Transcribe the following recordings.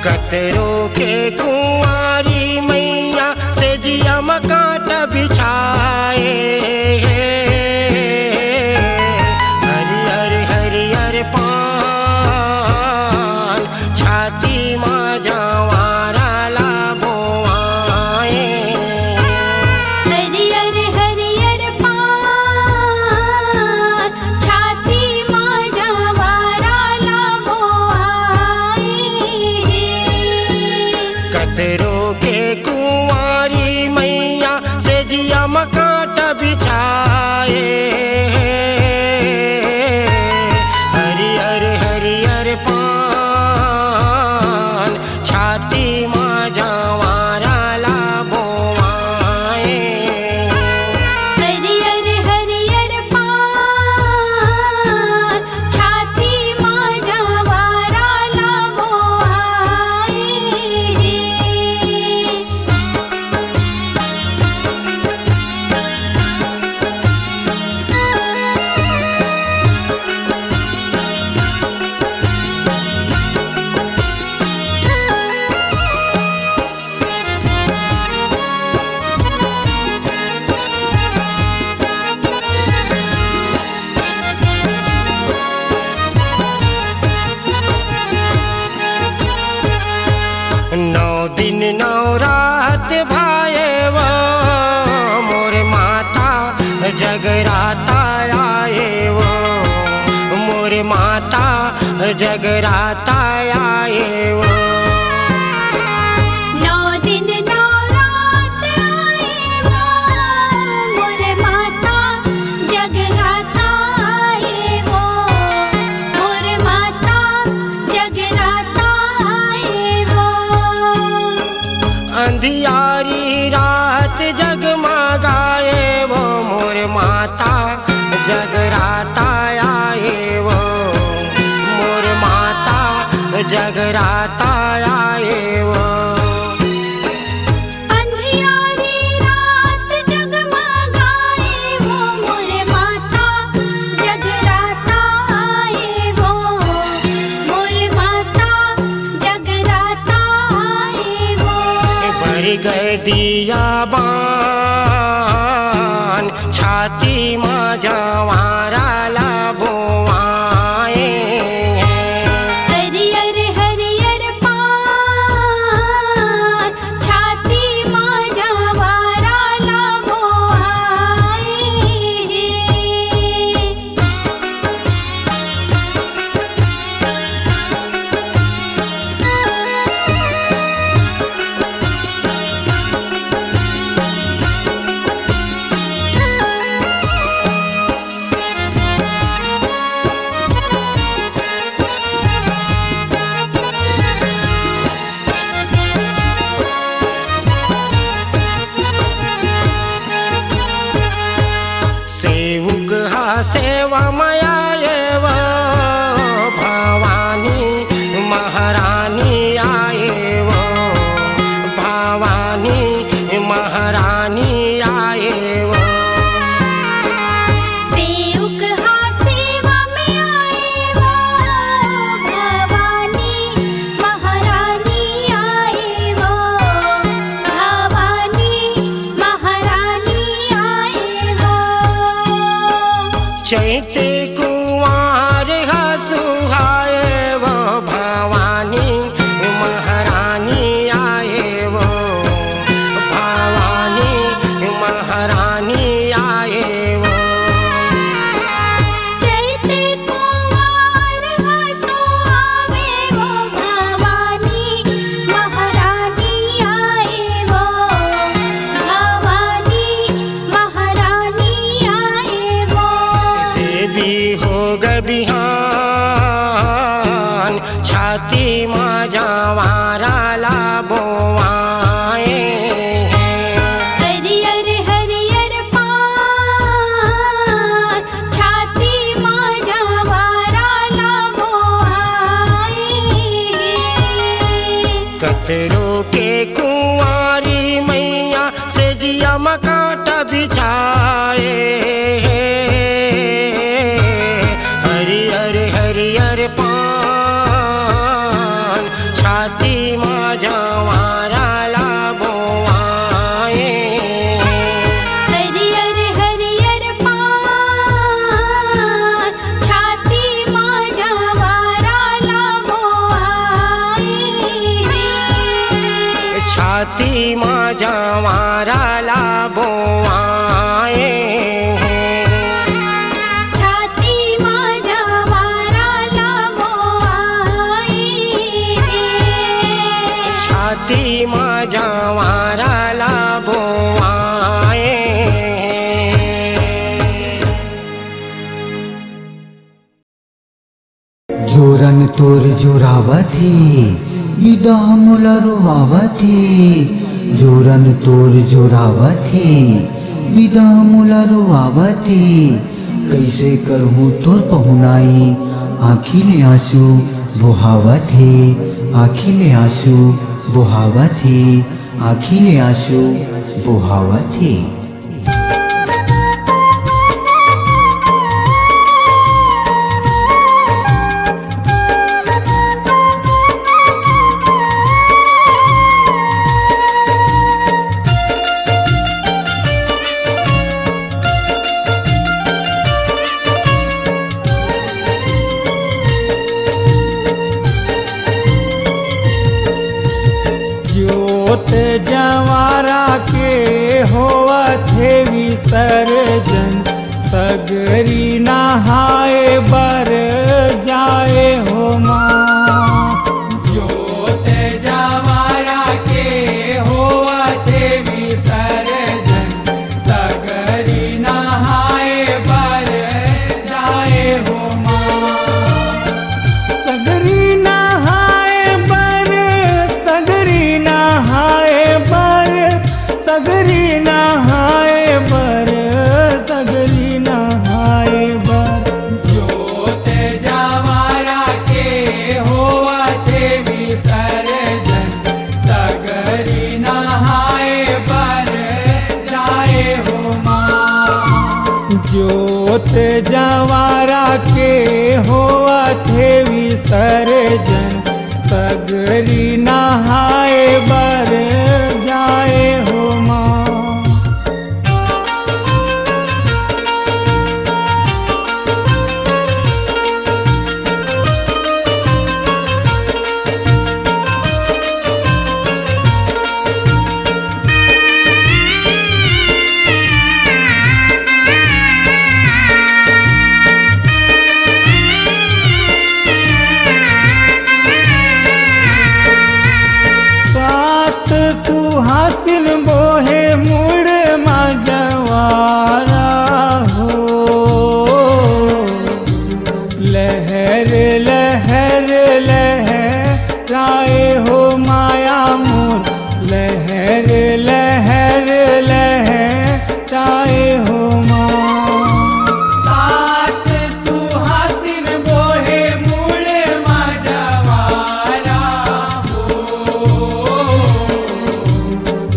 कतरो के कुंवारी मैया से जिया मकाट बिछाए। हरियर हरियर पान छाती माँ जवारा लाबोआए। हरियर हरियर पान छाती माँ जवारा लाबोआए। कतरो के कुंवारी मैया से जिया मकाट बिछाए। हरियर हरियर पान छाती माँ जवारा लाबोआए। हरियर हरियर पान छाती माँ जवारा लाबोआए। नौ दिन नौ रात भाए वो मोर माता जगराता आए वो। मोर माता जगराता आए वो। नौ दिन नौ रात आए वो मोर माता जगराता आए वो। मोर माता जगराता आए वो। अंधियारी रात जगमगाए वो मोर माता जगराता आए वो। मोर माता जगराता आए वो। अंधियारी रात जगमगाए वो मोर माता जगराता आए वो। मोर माता जगराता आए वो। भर गए दिया बान छाती माँ जवारा लाबोआए। हरियर हरियर पान छाती माँ जवारा लाबोआए। माझ्या वाराला बोवाये छाती माझ्या वाराला बोवाई छाती माझ्या वाराला बोवाये जोरन तोर जोरावती विदा मुला रुवावती जोरन तोर जोरावती विदा मुला रुवावती कैसे करहूँ तोर पहुनाई आँखिले आंसू बोहावती आँखिले आंसू बोहावती आँखिले आंसू बोहावती जोत जवारा के होवत हे विसर्जन सगरी नहाए बर जाए हो माँ जोत जवारा के होवत हे विसर्जन सगरी नहाए बर जाए हो माँ सगरी नहाए बर सगरी नहाए बर सगरी नहाए बर सगरी नहाए बर जोत जवारा के होवते विसर्जन सगरी नहाए बर जाए हो माँ जोत जवारा के होवते विसर्जन सगरी नहाए बर जाए हो माँ सात सुहासिन बोहे मुड़ मजवारा हो लहर लहर लहराए हो माया मोर लहर लहर लहराए हो माँ सात सुहासिन बोहे मुड़ मजवारा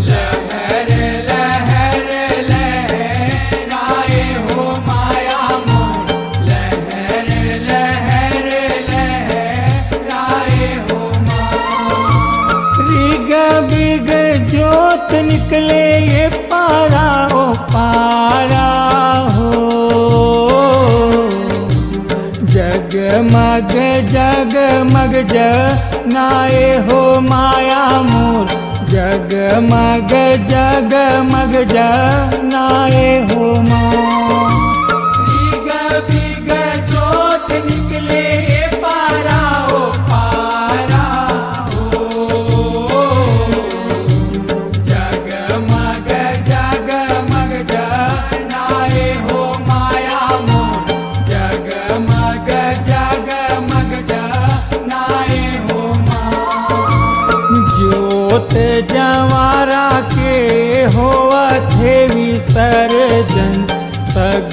लहर लहर लहराए हो माया मोर लहर लहर लहराए हो माँ ऋग बिग जोत निकले ये पारा ओ पारा हो जगमग जगमग जनाए हो माया मोर जगमग जगमग जनाए हो माँ बिग बिग जोत निकले पारा ओ पारा हो जगमग जगमग जनाए हो माया मोर जगमग जगमग जनाए हो माँ जोत जवारा के होवत हे विसर्जन सग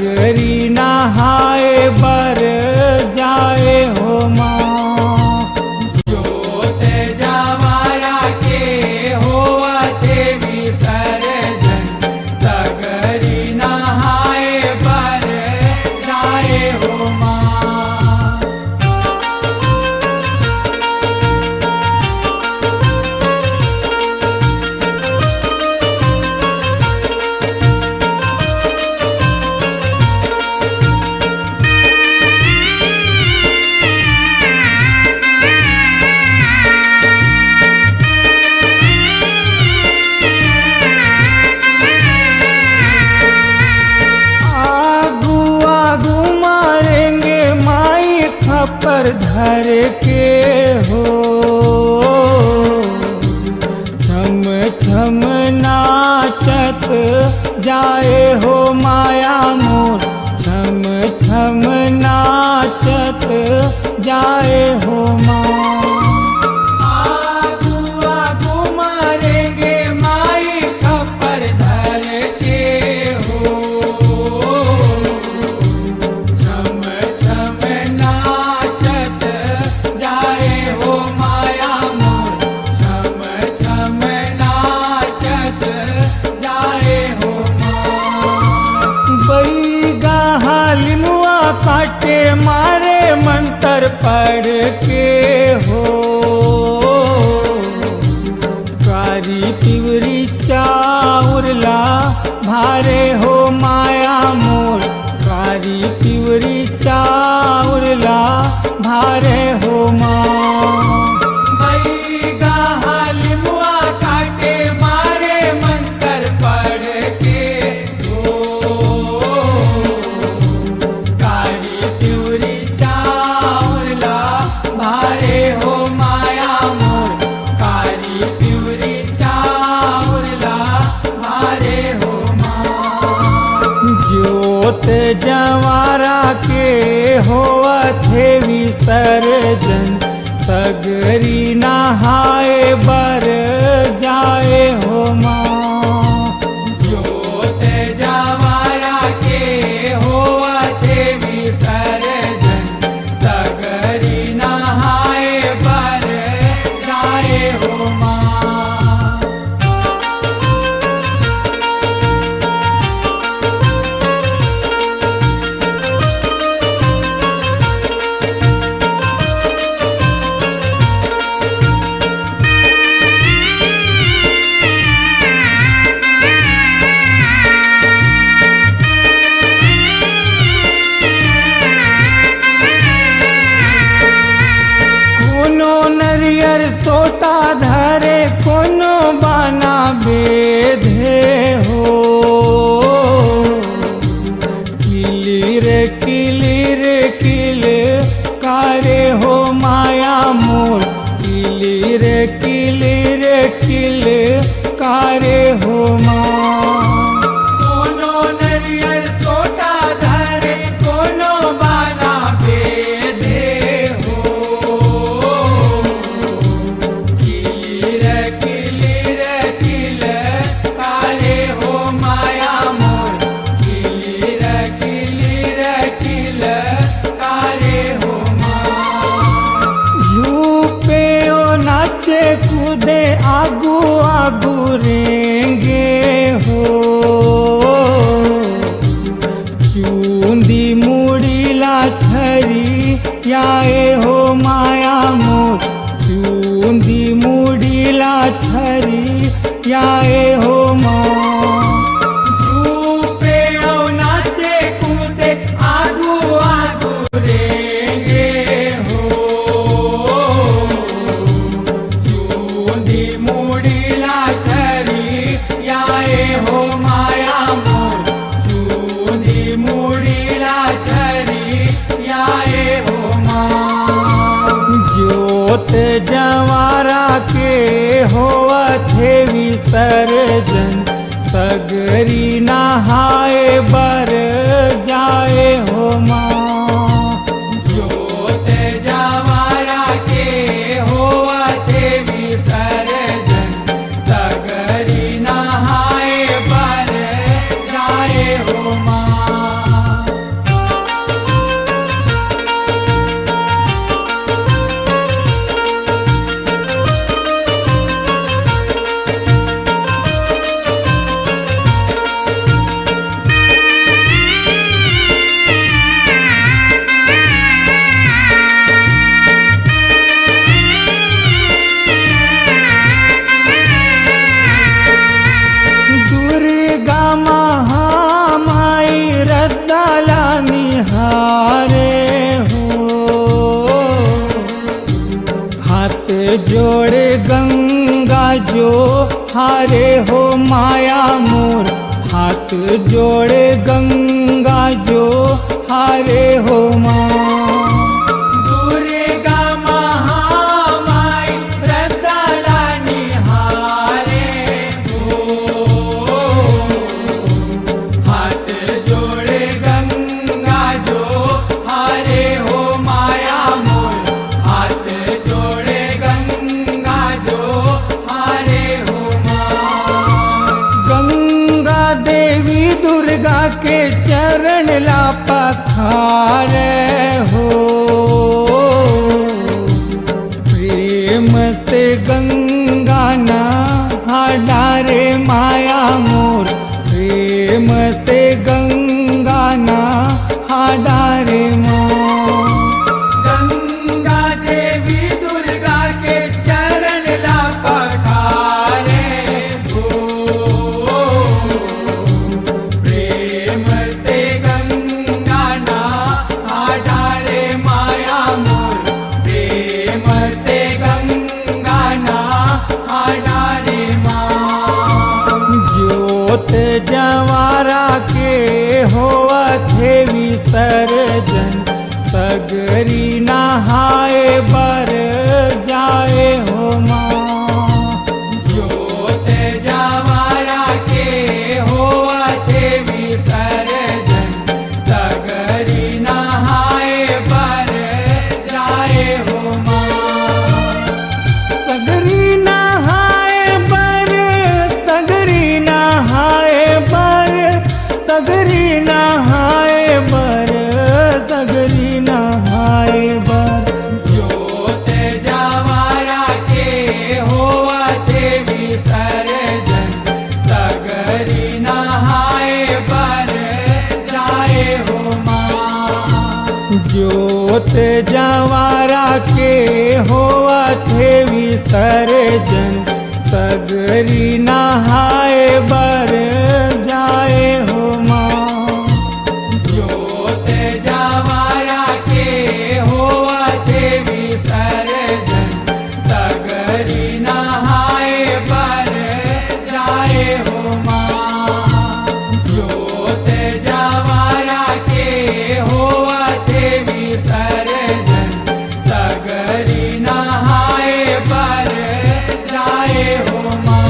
पर धर के हो छम छम नाचत जाए हो माया मोर छम छम नाचत जाए हो माँ आगू आगू मारेंगे माई खप्पर धर के हो छम छम नाचत जाए हो माया मोर छम छम नाचत जाए हो बैगा हालिमुआ काटे मारे मंत्र पढ़ के हो कारी पिवरी चाउरला भारे हो माया मोर कारी पिवरी चाउरला भारे हो माँ बैगा हालिमुआ काटे मारे मंत्र पढ़ के हो कारी पिवरी चाउरला भारे हो माया मोर कारी पिवरी चाउरला भारे हो जोत जवारा के होवथे विसर्जन सगरी नहाए बर जाए हो माँ जोत जवारा के होवथे विसर्जन सगरी नहाए बर जाए हो माँ कोनो नरियर सोटा धरे कोनो बाना बेधे हो किलिर किलिर किल कारे हो माया मोर किलिर किलिर किल कारे हो माँ कोनो नरियर सोटा धरे कोनो बाना बेधे हो किलिर किलिर किल कारे हो माया मोर किलिर किलिर किल कारे हो माँ झूपे ओ नाचे कूदे आगू आगू रेंगे हो चूंदी मुड़ीला छरी याए हो माया मोर चूंदी मुड़ीला छरी याए हो माँ झूपे ओ नाचे कूदे आगू आगू रेंगे हो चूंदी मुड़ीला छरी याए हो माया मोर चूंदी मुड़ीला छरी याए हो माँ जोत जवारा के होवथे विसर्जन सगरी नहाए बर जाए हो माँ जोत जवारा के होवथे विसर्जन सगरी नहाए बर जाए हो माँ दुर्गा महामाई रद्दाला निहारे हो हाथ जोड़े गंगा जो हारे हो माया मोर हाथ जोड़े गंगा जो हारे हो माँ दूर हारे हो। प्रेम से गंगा नहाड़ा रे माया मोर, प्रेम से गंगा नहाड़ा रे मोर। गंगा देवी दुर्गा के चरण ला पखारे हो। प्रेम से गंगा नहाड़ा रे माया मोर, प्रेम से गंगा नहाड़ा रे माँ। ज्योत जवारा के होवथे विसर्जन, सगरी नहाए बर जाए हो माँ। ज्योत जवारा के होवथे विसर्जन, सगरी नहाए बर जाए हो माँ। सगरी नहाए बर, सगरी नहाए बर, सगरी नहाए बर, सगरी नहाए बर। ज्योत जवारा के होवथे विसर्जन, सगरी नहाए बर जाए हो माँ। ज्योत जवारा के होवथे विसर्जन, सगरी नहाए बर जाए हो माँ। ज्योत जवारा के होवथे विसर्जन, सगरी नहाए बर जाए हो माँ। ज्योत जवारा के होवथे विसर्जन, सगरी नहाए बर जाए हो माँ।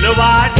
फुलवा